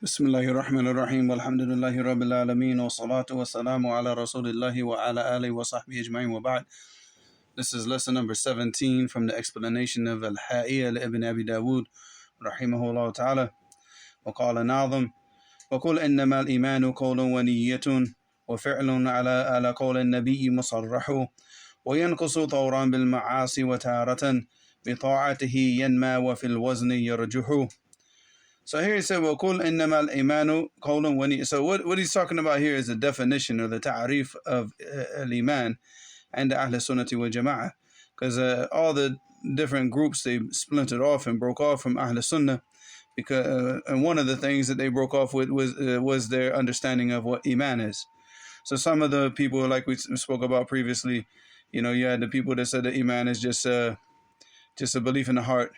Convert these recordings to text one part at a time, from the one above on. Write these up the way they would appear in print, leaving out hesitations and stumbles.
بسم الله الرحمن الرحيم والحمد لله رب العالمين والصلاة والسلام على رسول الله وعلى آله وصحبه أجمعين وبعد. This is lesson number 17 from the explanation of Haa'iyyah لابن أبي داود رحمه الله تعالى. وقال ناظم: وقل إنما الإيمان قول ونية وفعل على قول النبي مصرح وينقص طورا بالمعاصي وتارة بطاعته ينمى وفي الوزن يرجح. So here he said, وَقُلْ إِنَّمَا الْإِيمَانُ قَوْلٌ وَنِيَّةٌ. So what he's talking about here is the definition or the ta'arif of al-Iman and the Ahlus-Sunnah wal Jama'ah. Because all the different groups, they splintered off and broke off from Ahlus-Sunnah. Because, and one of the things that they broke off with was their understanding of what Iman is. So some of the people, like we spoke about previously, you had the people that said that Iman is just a belief in the heart.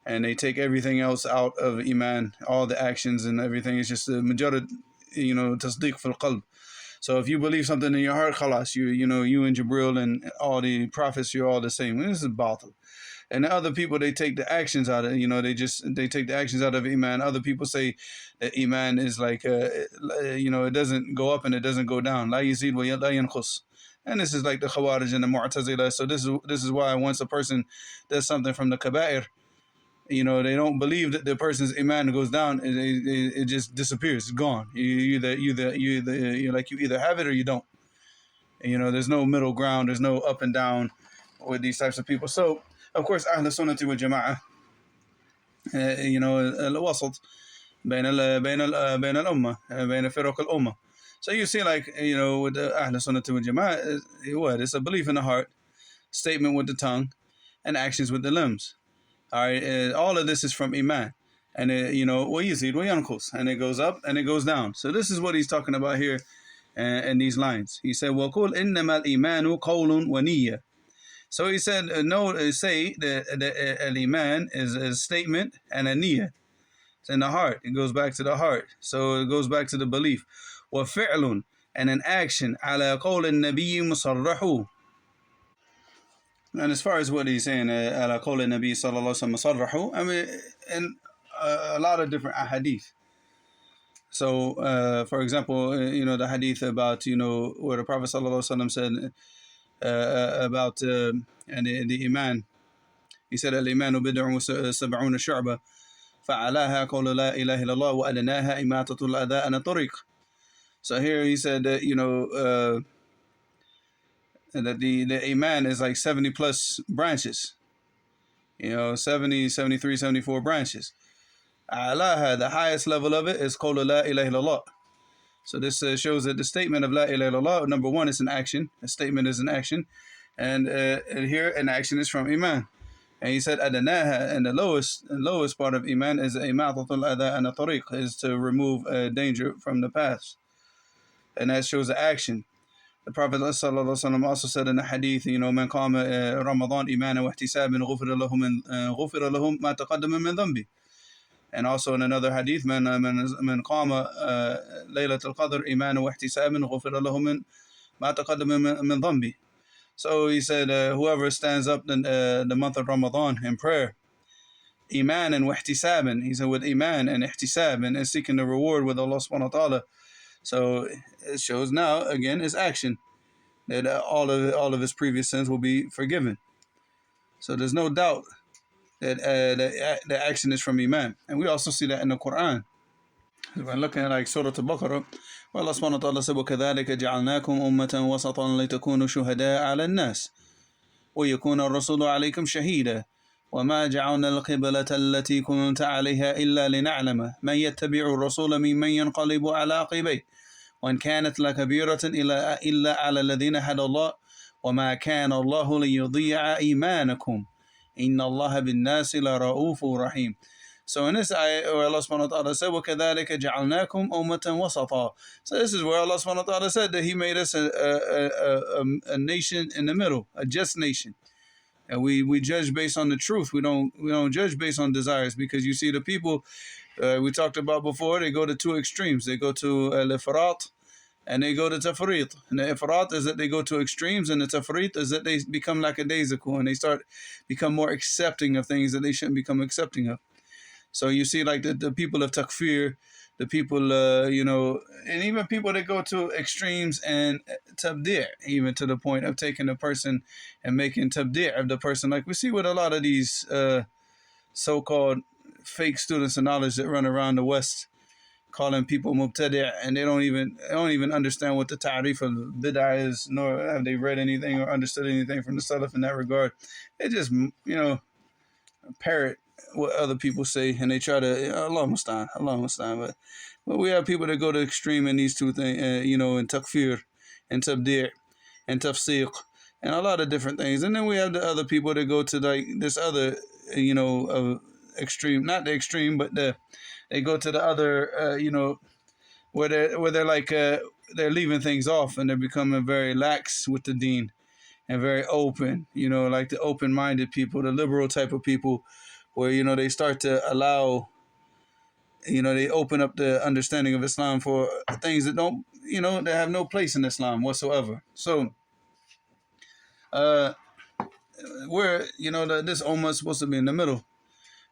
And they take everything else out of Iman, all the actions and everything is just a mujarrad, tasdeeq fil qalb. So if you believe something in your heart, khalas, you and Jibril and all the prophets, you're all the same. This is batil. And the other people, they take the actions out of, they take the actions out of Iman. Other people say that Iman is like, it doesn't go up and it doesn't go down. La yazid wa la yanqus. And this is like the Khawarij and the Mu'tazila. So this is why once a person does something from the Kaba'ir, they don't believe that the person's iman goes down. It just disappears. It's gone. You either have it or you don't. There's no middle ground. There's no up and down with these types of people. So, of course, Ahlus-Sunnah wal Jama'ah, الوسط بين الأمة بين فرق الأمة. So you see, with the Ahlus-Sunnah wal Jama'ah, it's a belief in the heart, statement with the tongue, and actions with the limbs. All right, all of this is from Iman. And, وَيَزِيدُ وَيَنْقُص. And it goes up and it goes down. So this is what he's talking about here in these lines. He said, وَقُلْ إِنَّمَا الْإِيمَانُ قَوْلٌ وَنِيَّةٌ. So he said, say that al-Iman is a statement and a niyyah. It's in the heart. It goes back to the heart. So it goes back to the belief. وَفِعْلٌ. And an action. عَلَى قَوْلِ النَّبِيِّ مُصَرَّحُ. And as far as what he's saying, على قول النبي صلى الله عليه وسلم صرحوا, I mean, in a lot of different ahadith. So, for example, the hadith about, where the Prophet صلى الله عليه وسلم said about the Iman. He said, الإيمان بضع وسبعون شعبة فعلاها قول لا إله إلا الله وأدناها إماتة الأذى عن الطريق. So here he said that, that the Iman is like 70 plus branches, 70, 73, 74 branches. Alaha, the highest level of it is Qawlu La ilaha illallah. So this shows that the statement of La ilaha illallah, number one, is an action. A statement is an action. And here an action is from Iman. And he said Adanaha, and the lowest part of Iman is Imatatul Adha and Tariq, is to remove danger from the paths. And that shows the action. The Prophet ﷺ also said in the hadith, من قام رمضان إيمانا واحتسابا غفر له ما تقدم من ذنبه. And also in another hadith, من قام ليلة القدر إيمانا واحتسابا غفر له ما تقدم من ذنبه. So he said, whoever stands up in the month of Ramadan in prayer, Iman and wahtisaban, he said with Iman and ihtisab, and seeking the reward with Allah subhanahu wa ta'ala. So it shows now, again, his action, that all of his previous sins will be forgiven. So there's no doubt that the action is from Iman. And we also see that in the Quran. When looking at like Surah Al-Baqarah, where Allah subhanahu wa ta'ala said, وَكَذَلِكَ جَعَلْنَاكُمْ أُمَّةً وَسَطًا لِتَكُونُوا شُهَدَاءَ عَلَى النَّاسِ وَيَكُونَ الرَّسُولُ عَلَيْكُمْ شَهِيدًا وَمَا جَعَلْنَا الْقِبْلَةَ الَّتِي كُنْتَ عَلَيْهَا إِلَّا لِنَعْلَمَ مَنْ يَتَّبِعُ الرَّسُولَ مِمَّنْ يَنْقَلِبُ عَلَى عَقِبَيْهِ وَإِنْ كَانَتْ لَكَبِيرَةٌ إِلَّا عَلَى الَّذِينَ هَدَى اللَّهُ وَمَا كَانَ اللَّهُ لِيُضِيعَ إِيمَانَكُمْ إِنَّ اللَّهَ بِالنَّاسِ لَرَءُوفٌ رَحِيمٌ. So in this ayah where Allah subhanahu wa ta'ala said, وَكَذَلِكَ جَعَلْنَاكُمْ أُمَّةً وَسَطًا. So this is where Allah subhanahu wa ta'ala said that He made us a nation in the middle, a just nation. And we judge based on the truth. We don't judge based on desires, because you see the people we talked about before, they go to two extremes. They go to al-ifrat and they go to tafrit. And the ifrat is that they go to extremes, and the tafrit is that they become lackadaisical and they become more accepting of things that they shouldn't become accepting of. So you see, like the people of takfir, the people, and even people that go to extremes and tabdi', even to the point of taking a person and making tabdi' of the person, like we see with a lot of these so-called fake students of knowledge that run around the West, calling people mubtadi', and they don't even understand what the ta'rif of bid'ah is, nor have they read anything or understood anything from the Salaf in that regard. They just, parrot what other people say, and they try to, Allah musta'an. But we have people that go to extreme in these two things, in takfir, and tabdi', and tafsiq, and a lot of different things. And then we have the other people that go to like this other, extreme, not the extreme, but they go to the other, where they're like they're leaving things off, and they're becoming very lax with the deen and very open, like the open-minded people, the liberal type of people, where they start to allow, they open up the understanding of Islam for things that don't, that have no place in Islam whatsoever. So we're, this ummah is supposed to be in the middle,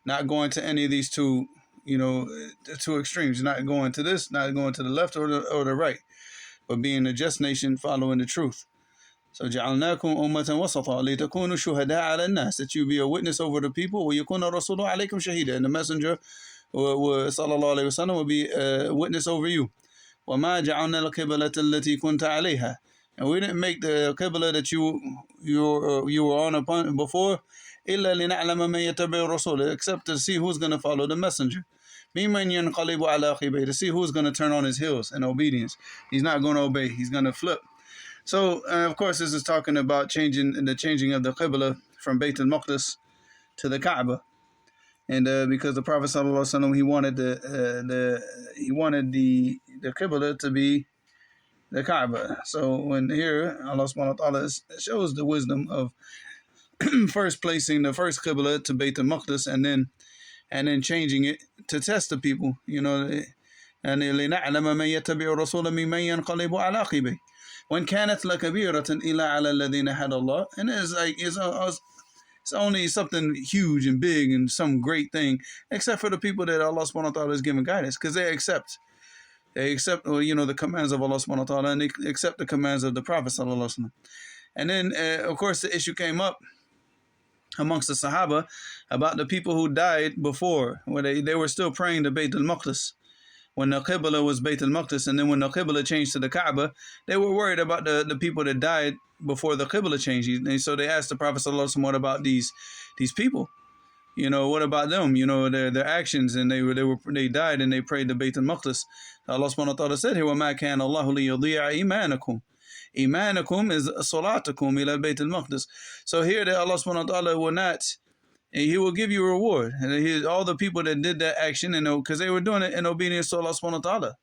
not going to any of these two, the two extremes, not going to this, not going to the left or the right, but being a just nation following the truth. So جعلناكم أمة وسطا لتكونوا شهداء على الناس, that you be a witness over the people, ويكون الرسول عليكم شهيدا, and the messenger صلى الله عليه وسلم will be a witness over you. وما جعلنا القبلة التي كنت عليها, and we didn't make the qibla that you were on upon before, إلا لنعلم من يتبع الرسول, except to see who's going to follow the messenger. ممن ينقلب على عقبيه, to see who's going to turn on his heels in obedience. He's not going to obey, he's going to flip. So, of course, this is talking about changing of the Qibla from Bayt al-Maqdis to the Kaaba. And because the Prophet ﷺ, he wanted the Qibla to be the Kaaba. So when here Allah subhanahu wa ta'ala shows the wisdom of first placing the first Qibla to Bayt al-Maqdis and then changing it to test the people, and لِنَعْلَمَ مَنْ يَتَّبِعُ الرَّسُولَ مِمَّنْ يَنْقَلِبُ عَلَى عَقِبَيْهِ وَإِنْ كَانَتْ لَكَبِيرَةً إِلَّا عَلَى الَّذِينَ هَدَى اللَّهُ. And it's only something huge and big and some great thing, except for the people that Allah subhanahu wa ta'ala is giving guidance, because they accept the commands of Allah subhanahu wa ta'ala, and they accept the commands of the Prophet sallallahu alaihi wasallam. And then of course the issue came up amongst the Sahaba about the people who died before, where they were still praying to Bayt al-Maqdis when the Qibla was Bayt al-Maqdis, and then when the Qibla changed to the Kaaba, they were worried about the people that died before the Qibla changed. And so they asked the Prophet sallallahu alaihi wasallam, what about these people? What about them? Their actions, and they died and they prayed to Bayt al-Maqdis. Allah subhanahu wa ta'ala said here, وَمَا كَانَ اللَّهُ لِيُضِيعَ إِيمَانَكُمْ. Imanakum is salatakum ila Bayt al-Maqdis. So here that Allah subhanahu wa ta'ala will not, He will give you a reward. And all the people that did that action, because they were doing it in obedience to Allah subhanahu wa ta'ala.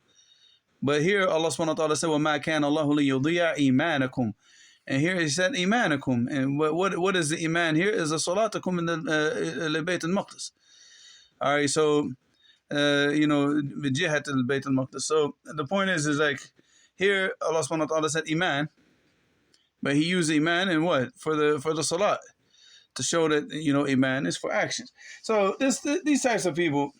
But here Allah subhanahu wa ta'ala said, وَمَا كَانَ اللَّهُ لِيُضِيعَ إِيمَانَكُمْ. And here He said imanakum. And what is the iman here? Is a salatakum in the Bayt al-Maqdis. All right, so, بجهة البيت المقدس. So the point is like, here Allah subhanahu wa ta'ala said iman, but He used iman in what? For the salat, to show that iman is for actions. So these types of people,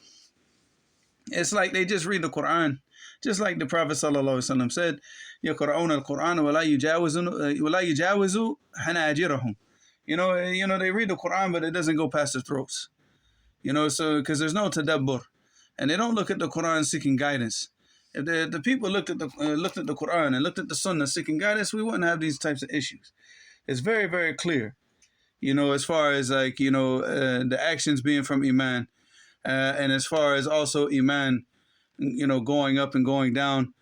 it's like they just read the Quran, just like the Prophet sallallahu alaihi wasallam said, يَقْرَؤُونَ الْقُرْآنَ وَلَا يُجَاوِزُ حَنَاجِرَهُم. They read the Quran, but it doesn't go past their throats. So because there's no tadabbur, and they don't look at the Quran seeking guidance. If the people looked at the Quran and looked at the Sunnah seeking guidance, we wouldn't have these types of issues. It's very, very clear, as far as like, the actions being from Iman, and as far as also Iman, going up and going down,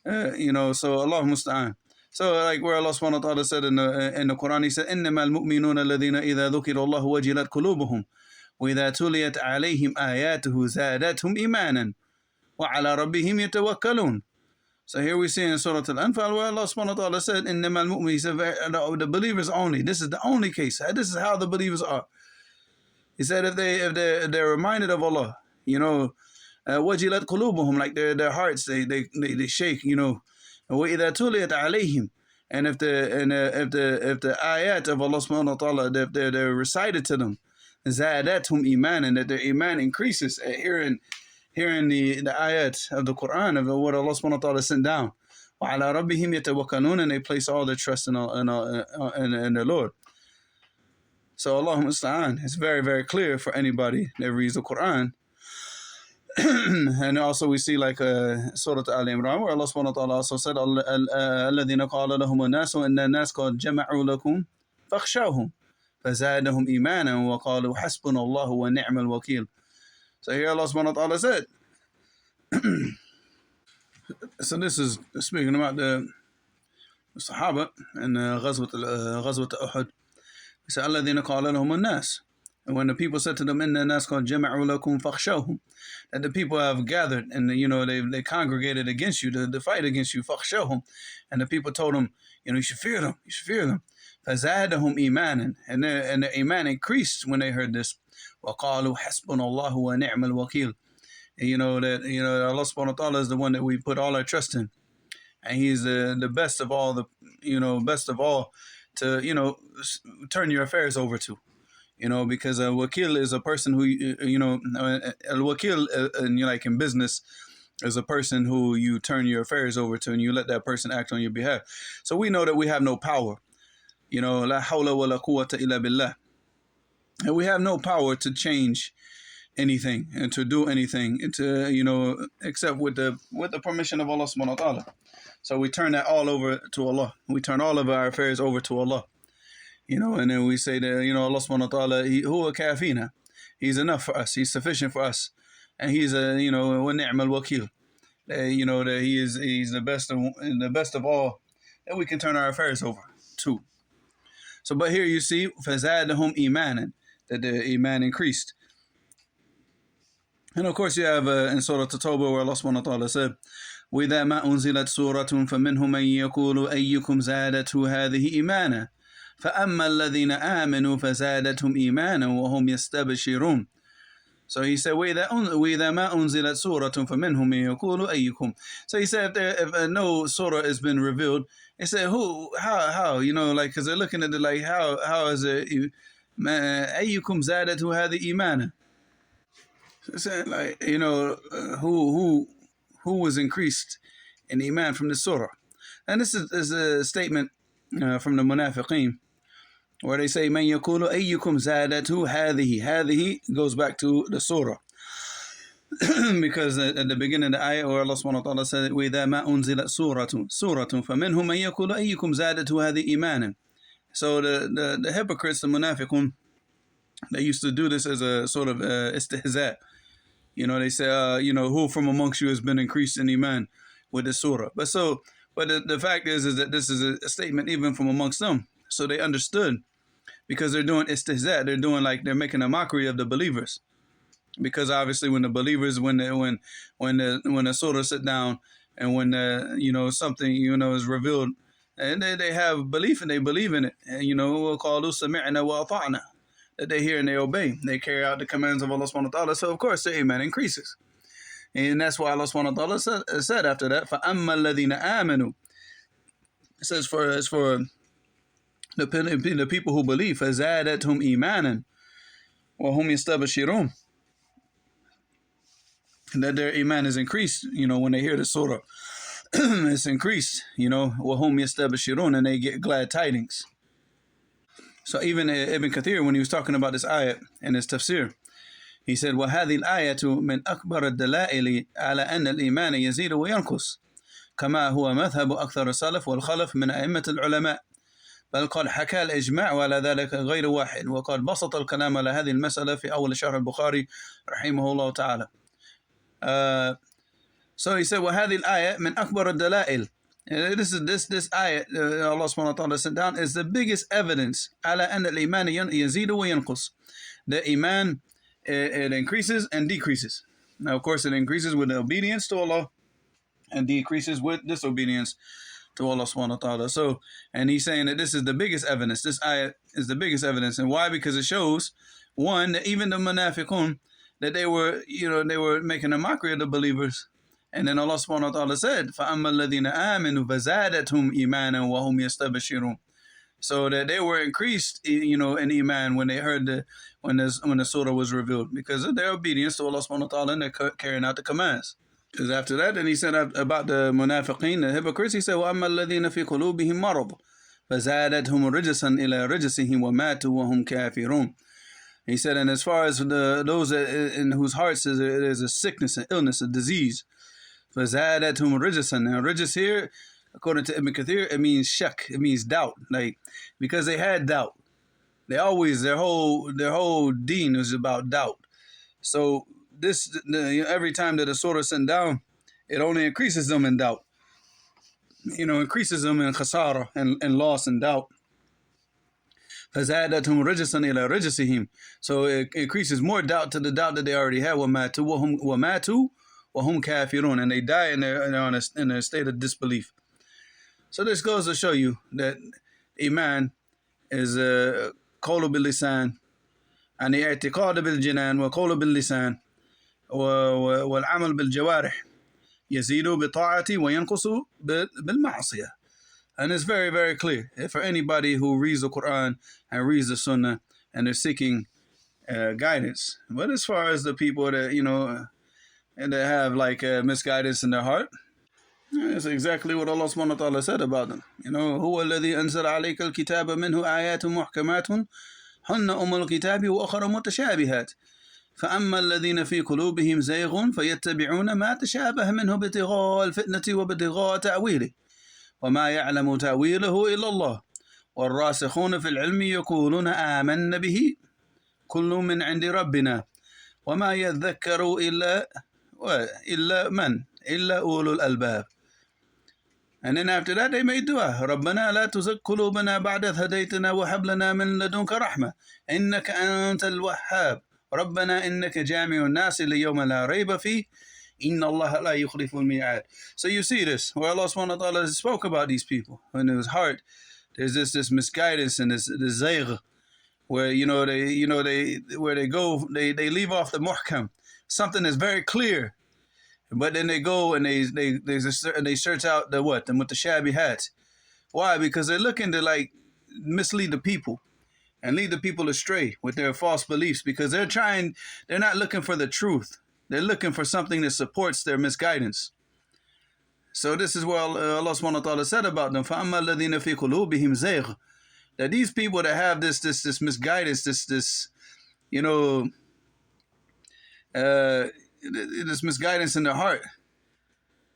so Allah musta'an. So like where Allah subhanahu wa ta'ala said in the Quran, He said, إِنَّمَا الْمُؤْمِنُونَ الَّذِينَ إِذَا ذُكِرَ اللَّهُ وَجِلَتْ قُلُوبُهُمْ وَإِذَا تُلِيَتْ عَلَيْهِمْ آيَاتُهُ زَادَتْهُمْ إِيمَانًا وَعَلَى رَبِّهِمْ يَتَوَكَّلُونَ. So here we see in Surah Al-Anfal where Allah subhanahu wa ta'ala said, إِنَّمَا الْمُؤْمِنُونَ, He said, the believers only. This is the only case. This is how the believers are. He said if they're reminded of Allah, وَجِلَتْ قُلُوبُهُمْ, like their hearts, they shake, وَإِذَا تُلِيَتْ عَلَيْهِمْ, and if the ayat of Allah subhanahu wa ta'ala, they're recited to them, زَادَتْهُمْ إِيمَانًا, that their iman increases at hearing the ayat of the Quran, of what Allah subhanahu wa ta'ala sent down. وَعَلَىٰ رَبِّهِمْ يَتَوَكَّلُونَ, and they place all their trust in their Lord. So Allahumma musta'an, it's very, very clear for anybody that reads the Quran. And also we see like Surah Al-Imran, where Allah subhanahu wa ta'ala also said, الَّذِينَ قَالَ لَهُمُ النَّاسُ إِنَّ النَّاسَ قَدْ جَمَعُوا لَكُمْ فَاخْشَوْهُمْ فَزَادَهُمْ إِيمَانًا وَقَالُوا حَسْبُنَا اللَّهُ وَنِعْمَ الْوَكِيلُ. So here Allah subhanahu wa ta'ala said, so this is speaking about the Sahaba and Ghazwat Uhud. He said, الَّذِينَ قَالَ لَهُمُ النَّاسِ, and when the people said to them, إِنَّ النَّاسَ قَدْ جَمَعُوا لَكُمْ فَاخْشَوْهُمْ, that the people have gathered and they congregated against you to fight against you, فَاخْشَوْهُمْ, and the people told them, you should fear them, you should fear them. فَزَادَهُمْ إِيمَانًا, and their iman increased when they heard this. وَقَالُوا حَسْبُنَا اللَّهُ وَنِعْمَ الْوَكِيلُ. And Allah subhanahu wa ta'ala is the one that we put all our trust in, and He's the best of all, best of all to turn your affairs over to. Because a wakil is a person who, al-wakil, like in business, is a person who you turn your affairs over to and you let that person act on your behalf. So we know that we have no power. La hawla wa la quwwata illa billah. And we have no power to change anything and to do anything, and to, except with the permission of Allah subhanahu wa ta'ala. So we turn that all over to Allah. We turn all of our affairs over to Allah. And then we say that, Allah subhanahu wa ta'ala, huwa kafina. He's enough for us. He's sufficient for us. And He's wa ni'mal wakil. That He's the best of all that we can turn our affairs over to. So, but here you see, فَزَادَهُمْ إِيمَانًا, that the iman increased. And of course you have in Surah At-Tawbah where Allah subhanahu wa ta'ala said, وَإِذَا مَا أُنزِلَتْ سُورَةٌ فَمِنْهُمْ مَنْ يَقُولُ أَيُّكُمْ زَادَتْهُ هَذِهِ إِيمَانًا فَأَمَّا الَّذِينَ آمَنُوا فَزَادَتْهُمْ إِيمَانًا وَهُمْ يَسْتَبْشِرُونَ. So he said, وَإِذَا مَا أُنزِلَتْ سُورَةٌ فَمِنْهُمْ مَنْ يَقُولُ أَيُّكُمْ. So he said, if no surah has been revealed, he said, how, because they're looking at it like, how is it, أَيُّكُمْ زَادَتْهُ هَذِهِ إِيمَانًا. So he said, like, who was increased in iman from the surah. And this is a statement from the munafiqeen, where they say, مَنْ يَقُولُ أَيُّكُمْ زَادَتْهُ هَذِهِ. هَذِهِ goes back to the surah. Because at the beginning of the ayah, where Allah subhanahu wa ta'ala said, وَإِذَا مَا أُنزِلَتْ سُورَةٌ فَمِنْهُمْ مَنْ يَقُولُ أَيُّكُمْ زَادَتْهُ هَذِهِ إِيمَانًا. So the hypocrites, the munafiqun, they used to do this as a sort of istihza. They say, who from amongst you has been increased in iman with the surah. But the fact is that this is a statement even from amongst them. So they understood, because they're doing istihza. They're making a mockery of the believers. Because obviously when the believers, when the surah sit down, and when something is revealed, and they have belief and they believe in it, and we'll call سَمِعْنَا وَأَطَعْنَا, that they hear and they obey, they carry out the commands of Allah subhanahu wa ta'ala. So of course the iman increases. And that's why Allah subhanahu wa ta'ala said after that, فَأَمَّا الَّذِينَ آمَنُوا. It says for the people who believe, فَزَادَتْهُمْ إِيمَانًا وَهُمْ يَسْتَبْشِرُونَ, that their iman is increased, when they hear the surah. It's increased, وَهُمْ يَسْتَبْشِرُونَ, and they get glad tidings. So even Ibn Kathir, when he was talking about this ayat in his tafsir, he said, وَهَذِهِ الْآيَةُ مِنْ أَكْبَرِ الدَّلَائِلِ عَلَى أَنَّ الْإِيمَانَ يَزِيدُ وَيَنْقُصُ كما هو مذهب أكثر السلف والخلف من أئمة العلماء، بل قد حكى الإجماع على ذلك غير واحد، وقد بسط الكلام على هذه المسألة في أول شرح البخاري رحمه الله تعالى. So he said, وَهَذِهِ الْآيَةِ مِنْ أَكْبَرِ الدَّلَائِلِ. This ayat Allah subhanahu wa ta'ala sent down is the biggest evidence على أن الإيمان يزيد وينقص. The iman, it increases and decreases. Now of course it increases with obedience to Allah and decreases with disobedience to Allah subhanahu wa ta'ala. So, and he's saying that this is the biggest evidence. This ayat is the biggest evidence. And why? Because it shows, one, that even the munafiqun, that they were making a mockery of the believers. And then Allah subhanahu wa ta'ala said, فَأَمَّا الَّذِينَ آمَنُوا فَزَادَتْهُمْ إِيمَانًا وَهُمْ يَسْتَبْشِرُونَ. So that they were increased, in Iman when they heard when the surah was revealed, because of their obedience to Allah subhanahu wa ta'ala and they're carrying out the commands. Because after that, then he said about the munafiqeen, the hypocrites, he said, وَأَمَّا الَّذِينَ فِي قُلُوبِهِمْ مَرَضٌ فَزَادَتْهُمْ رِجْسًا إِلَى رِجْسِهِمْ وَمَاتُوا وَهُمْ كَافِرُونَ. He said, and as far as those in whose hearts is a sickness, an illness, a disease, فَزَادَتْهُمْ رِجْسًا. Now, rijs here, according to Ibn Kathir, it means shak, it means doubt, like because they had doubt. They always their whole deen was about doubt. So every time that a surah is sent down, it only increases them in doubt. Increases them in khasara and loss and doubt. فَزَادَتْهُمْ رِجْسًا إِلَى رِجْسِهِمْ. So it increases more doubt to the doubt that they already had. وَمَاتُوا وَهُمْ كَافِرُونَ. And they die in a state of disbelief. So this goes to show you that Iman is قول باللسان يعني اعتقاد بالجنان وقول باللسان والعمل بالجوارح يزيد بالطاعة وينقص بالمعصية. And it's very, very clear for anybody who reads the Quran and reads the Sunnah and they're seeking guidance. But as far as the people that, and that have like misguidance in their heart, that's exactly what Allah subhanahu wa ta'ala said about them. هو الذي أنزل عليك الكتاب منه آيات محكمات هن الكتاب وأخر متشابهات فأما الذين في قلوبهم زيغ فيتبعون ما تشابه منه ابتغاء الفتنة وابتغاء تأويله وما يعلم تأويله إلا الله والراسخون في العلم يقولون آمنا به كل من عند ربنا وما يذكر إلا أولو الألباب. And then after that they made dua. ربنا لا تزغ قلوبنا بعد إذ هديتنا وهب لنا من لدنك رحمة إنك أنت الوهاب ربنا إنك جامع الناس ليوم لا ريب فيه إن الله لا يخلف الميعاد. So you see this, where Allah subhanahu wa ta'ala spoke about these people. In his heart, there's this misguidance and this zayg, where they leave off the muhkam, something that's very clear. But then they go and they search out the mutashabihat. Why? Because they're looking to like mislead the people and lead the people astray with their false beliefs, because they're not looking for the truth. They're looking for something that supports their misguidance. So this is what Allah subhanahu wa ta'ala said about them. فَأَمَّا الَّذِينَ فِي قُلُوبِهِمْ زَيْغٌ. That these people that have this misguidance, this misguidance in their heart,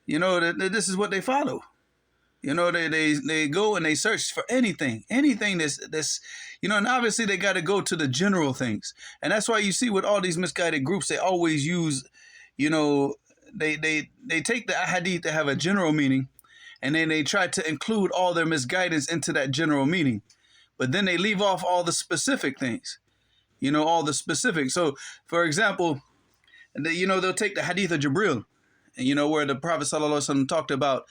this is what they follow. They go and they search for anything that's and obviously they got to go to the general things. And that's why you see with all these misguided groups, they always use, they take the ahadith that have a general meaning, and then they try to include all their misguidance into that general meaning. But then they leave off all the specific things, all the specific. So, for example, they'll take the hadith of Jibril, where the Prophet ﷺ talked about,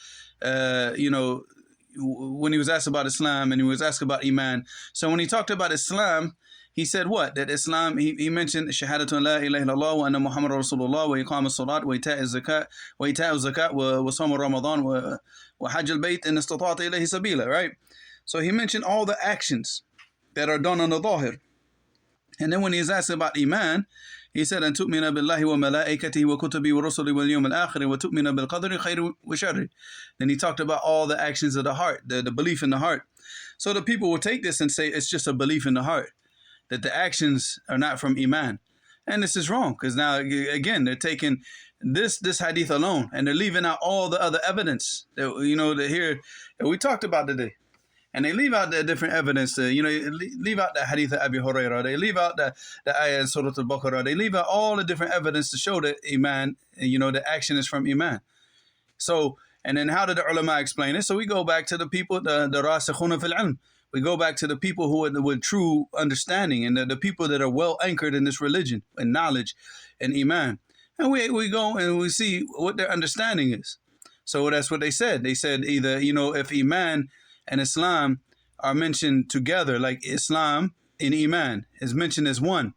when he was asked about Islam and he was asked about Iman. So when he talked about Islam, he said what? That Islam, he mentioned Shahadatu la ilaha illallah wa anna Muhammad Rasulullah wa iqam as-salat wa ita'a az-zakat wa sawm Ramadan wa hajj al-bayt in istata'ta ilayhi sabila, right? So he mentioned all the actions that are done on the dhahir. And then when he was asked about Iman, he said, أن تؤمن بالله وملائكته وكتبه ورسله واليوم الآخر وتؤمن بالقدر خير وشر. Then he talked about all the actions of the heart, the belief in the heart. So the people will take this and say it's just a belief in the heart, that the actions are not from Iman. And this is wrong, because now, again, they're taking this hadith alone, and they're leaving out all the other evidence that, that we talked about today. And they leave out the different evidence, leave out the hadith of Abi Hurairah, they leave out the ayah in Surah Al-Baqarah, they leave out all the different evidence to show that Iman, the action is from Iman. So, and then how did the ulama explain it? So we go back to the people, the rasikhuna fil ilm. We go back to the people who are with true understanding, and the people that are well anchored in this religion and knowledge and Iman. And we go and we see what their understanding is. So that's what they said. They said either, if Iman and Islam are mentioned together, like Islam and Iman is mentioned as one.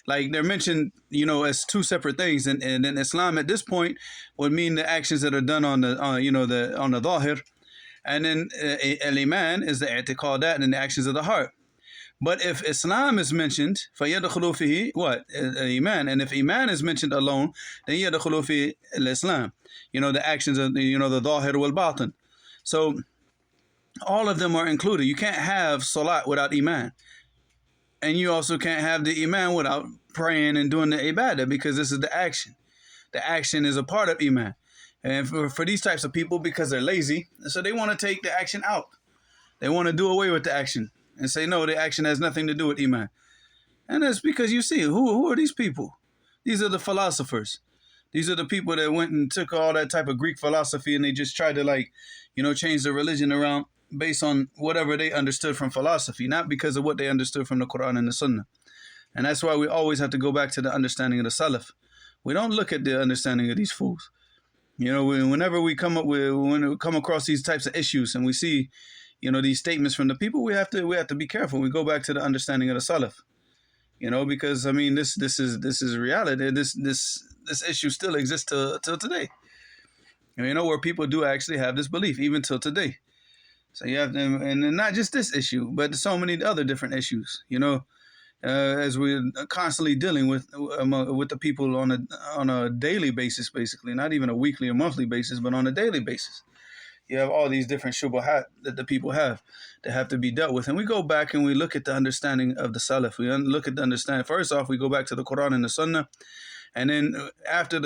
Like they're mentioned, as two separate things. And then Islam at this point would mean the actions that are done on the dhahir. And then al-Iman is the i'tiqadat and the actions of the heart. But if Islam is mentioned, فَيَدْخُلُ فِيهِ what? Iman. And if Iman is mentioned alone, then يَدْخُلُ فِيهِ al-Islam. The actions of, the Dhahir wal-Batin. So all of them are included. You can't have Salat without Iman. And you also can't have the Iman without praying and doing the Ibadah, because this is the action. The action is a part of Iman. And for these types of people, because they're lazy, so they want to take the action out. They want to do away with the action and say, no, the action has nothing to do with Iman. And that's because you see, who are these people? These are the philosophers. These are the people that went and took all that type of Greek philosophy and they just tried to change the religion around based on whatever they understood from philosophy, not because of what they understood from the Quran and the Sunnah. And that's why we always have to go back to the understanding of the Salaf. We don't look at the understanding of these fools. Whenever we come across these types of issues and we see these statements from the people, we have to be careful. We go back to the understanding of the Salaf, because this is reality. This issue still exists till today. Where people do actually have this belief even till today. So you have to, and not just this issue, but so many other different issues. As we're constantly dealing with the people on a daily basis, basically, not even a weekly or monthly basis, but on a daily basis. You have all these different shubuhat that the people have that have to be dealt with. And we go back and we look at the understanding of the Salaf. We look at the understanding. First off, we go back to the Quran and the Sunnah. And then after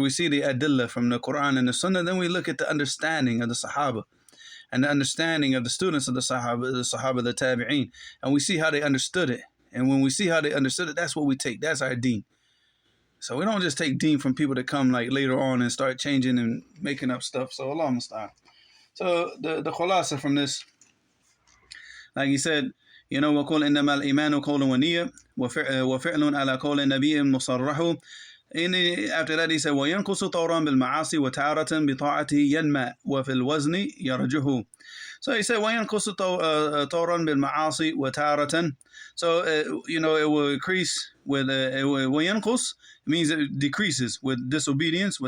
we see the adillah from the Quran and the Sunnah, then we look at the understanding of the Sahaba and the understanding of the students of the Sahaba, the Tabi'een. And we see how they understood it. And when we see how they understood it, that's what we take. That's our deen. So we don't just take deen from people that come later on and start changing and making up stuff. So Allah musta'an. So the khulasa from this, like he said, وَقُلْ إِنَّمَا الْإِيمَانُ قَوْلٌ وَنِيَّةٌ وَفِعْلٌ عَلَى قَوْلِ النَّبِيِّ مُصَرَّحُ. After that he said, وَيَنْقُصُ طَوْرًا بِالْمَعَاصِي وَتَارَةً بِطَاعَتِهِ يَنْمَأْ وَفِي الْوَزْنِ يَرْجُهُ. So he said, وَيَنْقُصُ طَوْرًا بِالْمَعَاصِي وَتَارَةً. So, it will increase with, وَيَنْقُص means it decreases with disobedience,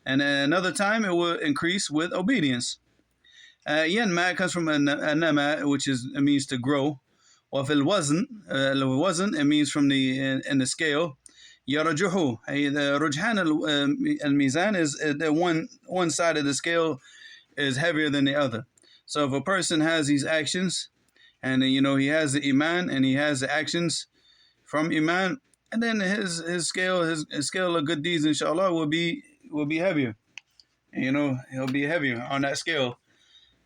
and another time it will increase with obedience. Yanma comes from anama, which means to grow. Or fil wazn, it means from in the scale. Yarajuhu, the rujhan al-mizan is that one side of the scale is heavier than the other. So if a person has these actions, and he has the Iman and he has the actions from Iman, and then his scale of good deeds, inshallah, will be heavier. He'll be heavier on that scale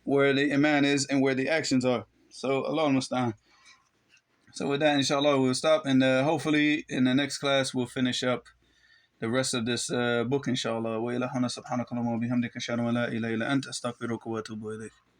where the Iman is and where the actions are. So Allah musta'an. So with that, inshallah, we'll stop, and hopefully in the next class we'll finish up the rest of this book, inshallah. Wa ilahana subhanakallahumma wa bihamdika ashhadu an la ilaha illa anta astaghfiruka wa atubu ilayk.